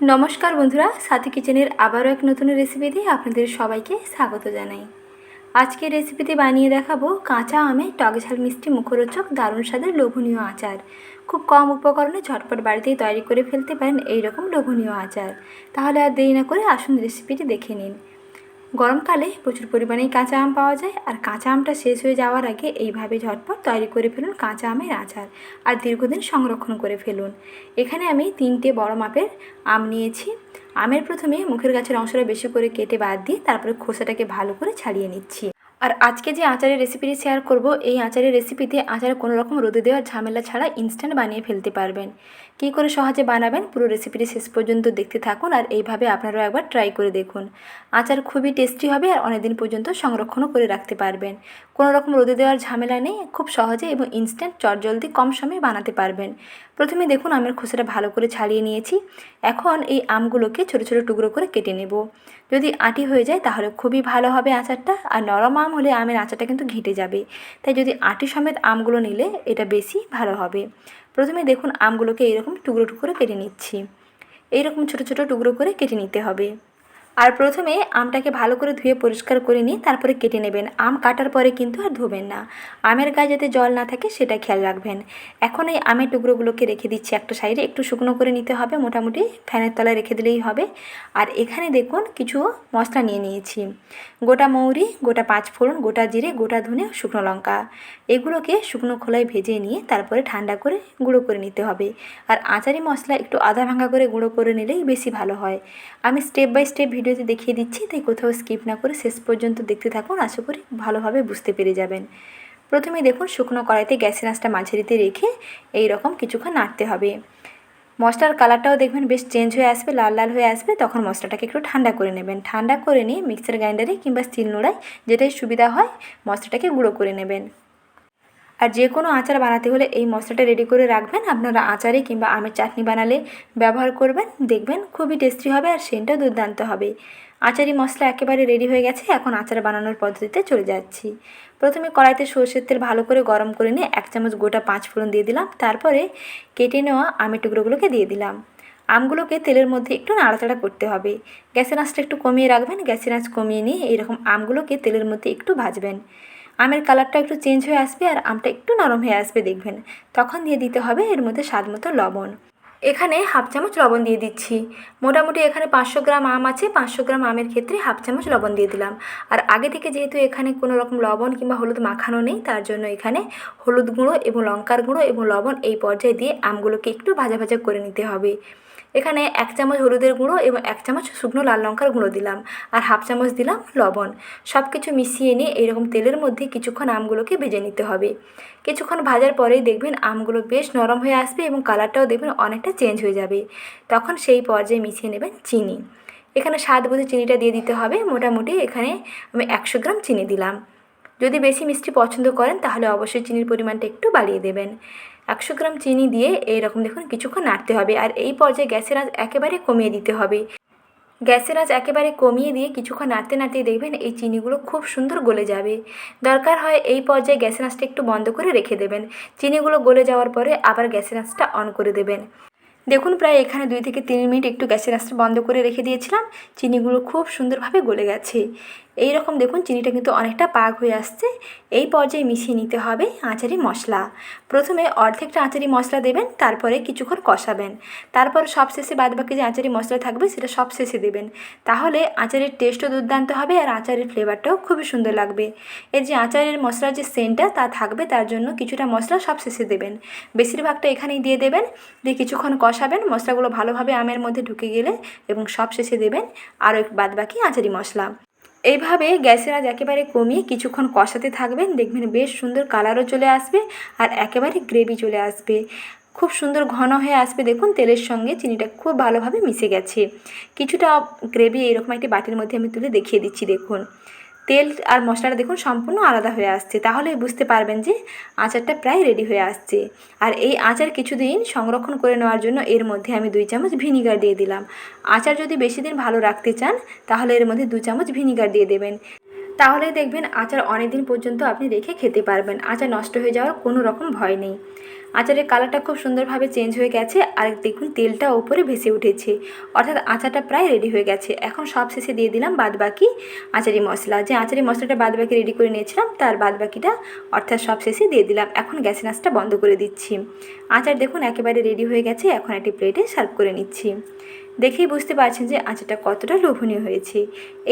নমস্কার বন্ধুরা, সাথী কিচেনের আবারও এক নতুন রেসিপিতে আপনাদের সবাইকে স্বাগত জানাই। আজকের রেসিপিতে বানিয়ে দেখাবো কাঁচা আমে টক ঝাল মিষ্টি মুখরোচক দারুণ স্বাদের লোভনীয় আচার। খুব কম উপকরণে ঝটপট বাড়িতেই তৈরি করে ফেলতে পারেন এই রকম লোভনীয় আচার। তাহলে আর দেরি না করে আসুন রেসিপিটি দেখে নিন। গরমকালে প্রচুর পরিমাণেই কাঁচা আম পাওয়া যায়, আর কাঁচা আমটা শেষ হয়ে যাওয়ার আগে এইভাবে ঝটপট তৈরি করে ফেলুন কাঁচা আমের আচার, আর দীর্ঘদিন সংরক্ষণ করে ফেলুন। এখানে আমি 3টে বড় মাপের আম নিয়েছি। আমের প্রথমে মুখের গাছের অংশটা বেশি করে কেটে বাদ দিয়ে তারপরে খোসাটাকে ভালো করে ছাড়িয়ে নিচ্ছি। আর আজকে যে আচারের রেসিপিটি শেয়ার করব, এই আচারের রেসিপিতে আচার কোনো রকম রোদে দেওয়ার ঝামেলা ছাড়া ইনস্ট্যান্ট বানিয়ে ফেলতে পারবেন। কী করে সহজে বানাবেন পুরো রেসিপিটি শেষ পর্যন্ত দেখতে থাকুন, আর এইভাবে আপনারাও একবার ট্রাই করে দেখুন। আচার খুবই টেস্টি হবে আর অনেকদিন পর্যন্ত সংরক্ষণও করে রাখতে পারবেন। কোনো রকম রোদে দেওয়ার ঝামেলা নেই, খুব সহজে এবং ইনস্ট্যান্ট চটজলদি কম সময়ে বানাতে পারবেন। প্রথমে দেখুন আমের খোসাটা ভালো করে ছাড়িয়ে নিয়েছি। এখন এই আমগুলোকে ছোটো ছোটো টুকরো করে কেটে নেব। যদি আঁটি হয়ে যায় তাহলে খুবই ভালো হবে আচারটা, আর নরম আম হলে আমের আচারটা কিন্তু ঘেঁটে যাবে। তাই যদি আঁটি সমেত আমগুলো নিলে এটা বেশি ভালো হবে। প্রথমে দেখুন আমগুলোকে এইরকম টুকরো টুকরো কেটে নিচ্ছি। এইরকম ছোটো ছোটো টুকরো করে কেটে নিতে হবে। আর প্রথমে আমটাকে ভালো করে ধুয়ে পরিষ্কার করে নিয়ে তারপরে কেটে নেবেন। আম কাটার পরে কিন্তু আর ধোবেন না। আমের গায়ে যাতে জল না থাকে সেটা খেয়াল রাখবেন। এখন এই আমের টুকরোগুলোকে রেখে দিচ্ছি একটা সাইডে, একটু শুকনো করে নিতে হবে, মোটামুটি ফ্যানের তলায় রেখে দিলেই হবে। আর এখানে দেখুন কিছু মশলা নিয়ে নিয়েছি। গোটা মৌরি, গোটা পাঁচফোড়ন, গোটা জিরে, গোটা ধনে, শুকনো লঙ্কা। এগুলোকে শুকনো খোলায় ভেজে নিয়ে তারপরে ঠান্ডা করে গুঁড়ো করে নিতে হবে। আর আচারি মশলা একটু আধা ভাঙা করে গুঁড়ো করে নিলেই বেশি ভালো হয়। আমি স্টেপ বাই স্টেপ ভিডিওতে দেখিয়ে দিচ্ছি, তাই কোথাও স্কিপ না করে শেষ পর্যন্ত দেখতে থাকুন, আশা করি ভালোভাবে বুঝতে পেরে যাবেন। প্রথমে দেখুন শুকনো কড়াইতে গ্যাসের আঁচটা মাঝারিতে রেখে এই রকম কিছুক্ষণ নাড়তে হবে। মশলার কালারটাও দেখবেন বেশ চেঞ্জ হয়ে আসবে, লাল লাল হয়ে আসবে। তখন মশলাটাকে একটু ঠান্ডা করে নেবেন। ঠান্ডা করে নিয়ে মিক্সার গ্রাইন্ডারে কিংবা শিলনোড়ায়, যেটাই সুবিধা হয়, মশলাটাকে গুঁড়ো করে নেবেন। আর যে কোনো আচার বানাতে হলে এই মশলাটা রেডি করে রাখবেন। আপনারা আচারে কিংবা আমের চাটনি বানালে ব্যবহার করবেন, দেখবেন খুবই টেস্টি হবে আর সেন্টটাও দুর্দান্ত হবে। আচারি মশলা একেবারে রেডি হয়ে গেছে। এখন আচার বানানোর পদ্ধতিতে চলে যাচ্ছি। প্রথমে কড়াইতে সরষের তেল ভালো করে গরম করে নিয়ে 1 চামচ গোটা পাঁচফোড়ন দিয়ে দিলাম। তারপরে কেটে নেওয়া আমের টুকরোগুলোকে দিয়ে দিলাম। আমগুলোকে তেলের মধ্যে একটু নাড়াচাড়া করতে হবে। গ্যাসের আঁচটা একটু কমিয়ে রাখবেন। গ্যাসের আঁচ কমিয়ে নিয়ে এইরকম আমগুলোকে তেলের মধ্যে একটু ভাজবেন। আমের কালারটা একটু চেঞ্জ হয়ে আসবে আর আমটা একটু নরম হয়ে আসবে দেখবেন। তখন দিয়ে দিতে হবে এর মধ্যে স্বাদ মতো লবণ। এখানে 1/2 চামচ লবণ দিয়ে দিচ্ছি। মোটামুটি এখানে 500 গ্রাম আম আছে, 500 গ্রাম আমের ক্ষেত্রে 1/2 চামচ লবণ দিয়ে দিলাম। আর আগে থেকে যেহেতু এখানে কোনো রকম লবণ কিংবা হলুদ মাখানো নেই, তার জন্য এখানে হলুদ গুঁড়ো এবং লঙ্কার গুঁড়ো এবং লবণ এই পর্যায়ে দিয়ে আমগুলোকে একটু ভাজা ভাজা করে নিতে হবে। এখানে 1 চামচ হলুদের গুঁড়ো এবং 1 চামচ শুকনো লাল লঙ্কার গুঁড়ো দিলাম, আর 1/2 চামচ দিলাম লবণ। সব কিছু মিশিয়ে নিয়ে এইরকম তেলের মধ্যে কিছুক্ষণ আমগুলোকে ভেজে নিতে হবে। কিছুক্ষণ ভাজার পরেই দেখবেন আমগুলো বেশ নরম হয়ে আসবে এবং কালারটাও দেখবেন অনেকটা চেঞ্জ হয়ে যাবে। তখন সেই পর্যায়ে মিশিয়ে নেবেন চিনি। এখানে স্বাদ বুঝে চিনিটা দিয়ে দিতে হবে। মোটামুটি এখানে আমি 100 গ্রাম চিনি দিলাম। যদি বেশি মিষ্টি পছন্দ করেন তাহলে অবশ্যই চিনির পরিমাণটা একটু বাড়িয়ে দেবেন। 100 গ্রাম চিনি দিয়ে এইরকম দেখুন কিছুক্ষণ নাড়তে হবে। আর এই পর্যায়ে গ্যাসের আঁচ একেবারে কমিয়ে দিতে হবে। গ্যাসের আঁচ একেবারে কমিয়ে দিয়ে কিছুক্ষণ নাড়তে নাড়তেই দেখবেন এই চিনিগুলো খুব সুন্দর গলে যাবে। দরকার হয় এই পর্যায়ে গ্যাসের আঁচটা একটু বন্ধ করে রেখে দেবেন। চিনিগুলো গলে যাওয়ার পরে আবার গ্যাসের আঁচটা অন করে দেবেন। দেখুন প্রায় এখানে 2 থেকে 3 মিনিট একটু গ্যাসের আঁচটা বন্ধ করে রেখে দিয়েছিলাম। চিনিগুলো খুব সুন্দরভাবে গলে গেছে। এই রকম দেখুন চিনিটা কিন্তু অনেকটা পাক হয়ে আসছে। এই পর্যায়ে মিশিয়ে নিতে হবে আচারি মশলা। প্রথমে অর্ধেকটা আচারি মশলা দেবেন, তারপরে কিছুক্ষণ কষাবেন। তারপর সবশেষে বাদবাকি যে আচারি মশলা থাকবে সেটা সব শেষে দেবেন। তাহলে আচারের টেস্টও দুর্দান্ত হবে আর আচারের ফ্লেভারটাও খুবই সুন্দর লাগবে। এর যে আচারের মশলার যে সেন্টটা তা থাকবে, তার জন্য কিছুটা মশলা সব শেষে দেবেন। বেশিরভাগটা এখানেই দিয়ে দেবেন। দিয়ে কিছুক্ষণ কষাবেন। মশলাগুলো ভালোভাবে আমের মধ্যে ঢুকে গেলে এবং সব শেষে দেবেন আরও বাদবাকি আচারি মশলা। এইভাবে গ্যাসের আঁচ একেবারে কমিয়ে কিছুক্ষণ কষাতে থাকবেন। দেখবেন বেশ সুন্দর কালারও চলে আসবে আর একেবারে গ্রেভি চলে আসবে। খুব সুন্দর ঘন হয়ে আসবে। দেখুন তেলের সঙ্গে চিনিটা খুব ভালোভাবে মিশে গেছে। কিছুটা গ্রেভি এরকম একটি বাটির মধ্যে আমি তুলে দেখিয়ে দিচ্ছি। দেখুন তেল আর মশলাটা দেখুন সম্পূর্ণ আলাদা হয়ে আসছে। তাহলেই বুঝতে পারবেন যে আচারটা প্রায় রেডি হয়ে আসছে। আর এই আচার কিছুদিন সংরক্ষণ করে নেওয়ার জন্য এর মধ্যে আমি 2 চামচ ভিনিগার দিয়ে দিলাম। আচার যদি বেশি দিন ভালো রাখতে চান তাহলে এর মধ্যে 2 চামচ ভিনিগার দিয়ে দেবেন। তাহলেই দেখবেন আচার অনেক দিন পর্যন্ত আপনি রেখে খেতে পারবেন। আচার নষ্ট হয়ে যাওয়ার কোনো রকম ভয় নেই। আচারের কালারটা খুব সুন্দরভাবে চেঞ্জ হয়ে গেছে, আর দেখুন তেলটা ওপরে ভেসে উঠেছে, অর্থাৎ আচারটা প্রায় রেডি হয়ে গেছে। এখন সব শেষে দিয়ে দিলাম বাদবাকি আচারি মশলা, যে আচারি মশলাটা বাদবাকি রেডি করে নিয়েছিলাম তার বাদবাকিটা অর্থাৎ সব শেষে দিয়ে দিলাম। এখন গ্যাসের আঁচটা বন্ধ করে দিচ্ছি। আচার দেখুন একেবারে রেডি হয়ে গেছে। এখন একটি প্লেটে সার্ভ করে নিচ্ছি। দেখেই বুঝতে পারছেন যে আচারটা কতটা লোভনীয় হয়েছে।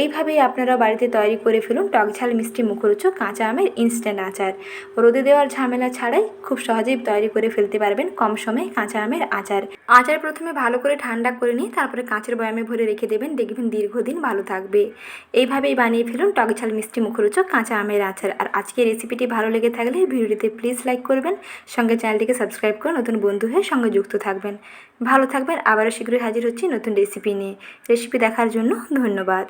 এইভাবেই আপনারা বাড়িতে তৈরি করে ফেলুন টকঝাল মিষ্টি মুখরোচক কাঁচা আমের ইনস্ট্যান্ট আচার। রোদে দেওয়ার ঝামেলা ছাড়াই খুব সহজেই তৈরি করে ফেলতে পারবেন কম সময়ে কাঁচা আমের আচার। আচার প্রথমে ভালো করে ঠান্ডা করে নিয়ে তারপরে কাঁচের বয়ামে ভরে রেখে দেবেন, দেখবেন দীর্ঘদিন ভালো থাকবে। এইভাবেই বানিয়ে ফেলুন টকঝাল মিষ্টি মুখরোচক কাঁচা আমের আচার। আর আজকের রেসিপিটি ভালো লেগে থাকলে ভিডিওটিতে প্লিজ লাইক করবেন, সঙ্গে চ্যানেলটিকে সাবস্ক্রাইব করে নতুন বন্ধু হয়ে সঙ্গে যুক্ত থাকবেন। ভালো থাকবেন। আবারও শীঘ্রই হাজির হচ্ছি নতুন রেসিপি নিয়ে। রেসিপি দেখার জন্য ধন্যবাদ।